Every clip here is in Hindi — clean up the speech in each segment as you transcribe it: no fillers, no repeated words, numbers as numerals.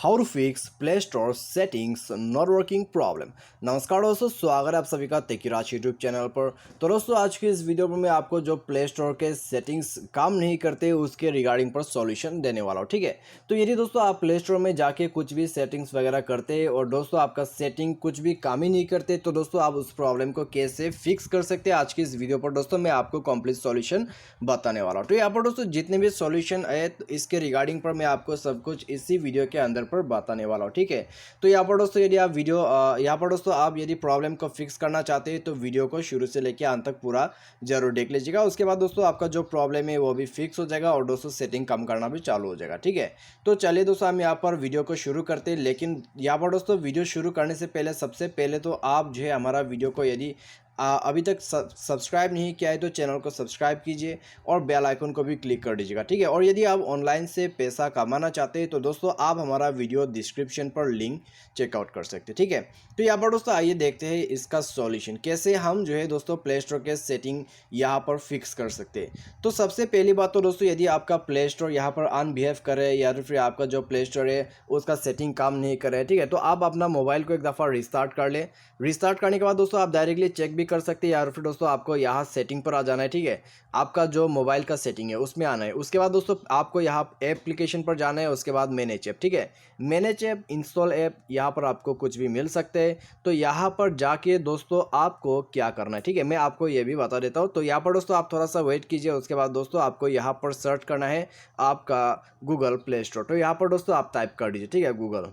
How to fix Play Store settings not working problem. नमस्कार दोस्तों, स्वागत है आप सभी का टेकीराज यूट्यूब चैनल पर। तो दोस्तों, आज की इस वीडियो में मैं आपको जो प्ले स्टोर के सेटिंग्स काम नहीं करते उसके रिगार्डिंग पर सॉल्यूशन देने वाला हूँ। ठीक है, तो यदि दोस्तों आप प्ले स्टोर में जाके कुछ भी सेटिंग्स वगैरह करते हैं और दोस्तों आपका सेटिंग कुछ भी काम ही नहीं करते, तो दोस्तों आप उस प्रॉब्लम को कैसे फिक्स कर सकते हैं, आज की इस वीडियो पर दोस्तों मैं आपको कंप्लीट सॉल्यूशन बताने वाला हूँ। तो यहाँ पर दोस्तों जितने भी सॉल्यूशन है तो इसके रिगार्डिंग पर मैं आपको सब कुछ इसी वीडियो के अंदर पर बताने वाला हूँ। ठीक है, तो यहाँ पर दोस्तों यदि आप यहाँ पर दोस्तों आप यदि प्रॉब्लम को फिक्स करना चाहते हैं तो वीडियो को शुरू से लेकर अंत तक पूरा जरूर देख लीजिएगा। उसके बाद दोस्तों आपका जो प्रॉब्लम है वो भी फिक्स हो जाएगा और दोस्तों सेटिंग कम करना भी चालू हो जाएगा। ठीक है, तो चलिए दोस्तों हम यहाँ पर वीडियो को शुरू करते हैं। लेकिन यहाँ पर दोस्तों वीडियो शुरू करने से पहले सबसे पहले तो आप जो है हमारा वीडियो को यदि अभी तक सब्सक्राइब नहीं किया है तो चैनल को सब्सक्राइब कीजिए और बेल आइकन को भी क्लिक कर दीजिएगा। ठीक है, और यदि आप ऑनलाइन से पैसा कमाना चाहते हैं तो दोस्तों आप हमारा वीडियो डिस्क्रिप्शन पर लिंक चेकआउट कर सकते हैं। ठीक है, तो यहाँ पर दोस्तों आइए देखते हैं इसका सॉल्यूशन कैसे हम जो है दोस्तों प्ले स्टोर के सेटिंग यहाँ पर फिक्स कर सकते हैं। तो सबसे पहली बात तो दोस्तों यदि आपका प्ले स्टोर यहाँ पर अनबिहेव करे या फिर आपका जो प्ले स्टोर है उसका सेटिंग काम नहीं करे, ठीक है, तो आप अपना मोबाइल को एक दफ़ा रिस्टार्ट कर ले। रिस्टार्ट करने के बाद दोस्तों आप डायरेक्टली चेक कर सकते हैं या फिर दोस्तों आपको यहाँ सेटिंग पर आ जाना है। ठीक है, आपका जो मोबाइल का सेटिंग है उसमें आना है। उसके बाद दोस्तों आपको यहाँ एप्लीकेशन पर जाना है, उसके बाद मैनेज ऐप। ठीक है, मैनेज ऐप, इंस्टॉल ऐप, यहाँ पर आपको कुछ भी मिल सकते हैं। तो यहाँ पर जाके दोस्तों आपको क्या करना है, ठीक है, मैं आपको ये भी बता देता हूँ। तो यहाँ पर दोस्तों आप थोड़ा सा वेट कीजिए। उसके बाद दोस्तों आपको यहाँ पर सर्च करना है आपका गूगल प्ले स्टोर। तो यहाँ पर दोस्तों आप टाइप कर दीजिए, ठीक है, गूगल।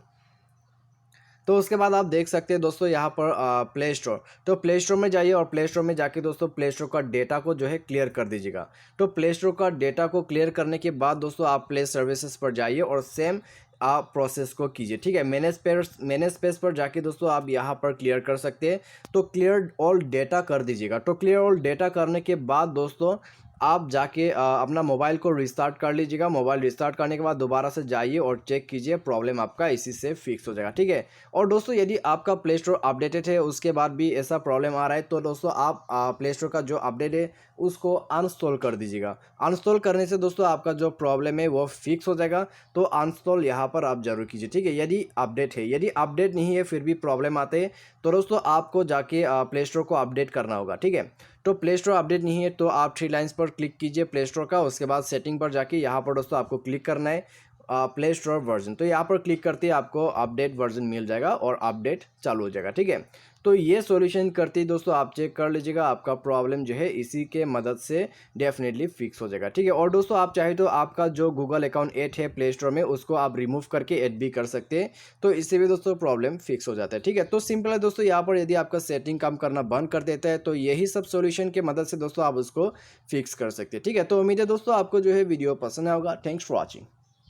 तो उसके बाद आप देख सकते हैं दोस्तों यहाँ पर प्ले स्टोर। तो प्ले स्टोर में जाइए और प्ले स्टोर में जाके दोस्तों प्ले स्टोर का डेटा को जो है क्लियर कर दीजिएगा। तो प्ले स्टोर का डेटा को क्लियर करने के बाद दोस्तों आप प्ले सर्विसेज पर जाइए और सेम आप प्रोसेस को कीजिए। ठीक है, मैनेज पेज पर जाके दोस्तों आप यहाँ पर क्लियर कर सकते हैं। तो क्लियर ऑल डेटा कर दीजिएगा। तो क्लियर ऑल डेटा करने के बाद दोस्तों आप जाके अपना मोबाइल को रिस्टार्ट कर लीजिएगा। मोबाइल रिस्टार्ट करने के बाद दोबारा से जाइए और चेक कीजिए, प्रॉब्लम आपका इसी से फिक्स हो जाएगा। ठीक है, और दोस्तों यदि आपका प्ले स्टोर अपडेटेड है उसके बाद भी ऐसा प्रॉब्लम आ रहा है तो दोस्तों आप प्ले स्टोर का जो अपडेट है उसको अनइंस्टॉल कर दीजिएगा। अनइंस्टॉल करने से दोस्तों आपका जो प्रॉब्लम है वो फिक्स हो जाएगा। तो अनइंस्टॉल यहाँ पर आप जरूर कीजिए। ठीक है, यदि अपडेट है, यदि अपडेट नहीं है फिर भी प्रॉब्लम आते हैं तो दोस्तों आपको जाके प्ले स्टोर को अपडेट करना होगा। ठीक है, तो प्ले स्टोर अपडेट नहीं है तो आप 3 लाइन्स पर क्लिक कीजिए प्ले स्टोर का। उसके बाद सेटिंग पर जाके यहाँ पर दोस्तों आपको क्लिक करना है प्ले स्टोर वर्जन। तो यहाँ पर क्लिक करते ही आपको अपडेट वर्जन मिल जाएगा और अपडेट चालू हो जाएगा। ठीक है, तो ये सॉल्यूशन करते ही दोस्तों आप चेक कर लीजिएगा, आपका प्रॉब्लम जो है इसी के मदद से डेफिनेटली फिक्स हो जाएगा। ठीक है, और दोस्तों आप चाहे तो आपका जो गूगल अकाउंट ऐड है प्ले स्टोर में उसको आप रिमूव करके ऐड भी कर सकते हैं। तो इससे भी दोस्तों प्रॉब्लम फिक्स हो जाता है। ठीक है, तो सिंपल है दोस्तों, यहाँ पर यदि आपका सेटिंग काम करना बंद कर देता है तो यही सब सॉल्यूशन के मदद से दोस्तों आप उसको फिक्स कर सकते हैं। ठीक है, तो उम्मीद है दोस्तों आपको जो है वीडियो पसंद आएगा। Thanks for watching.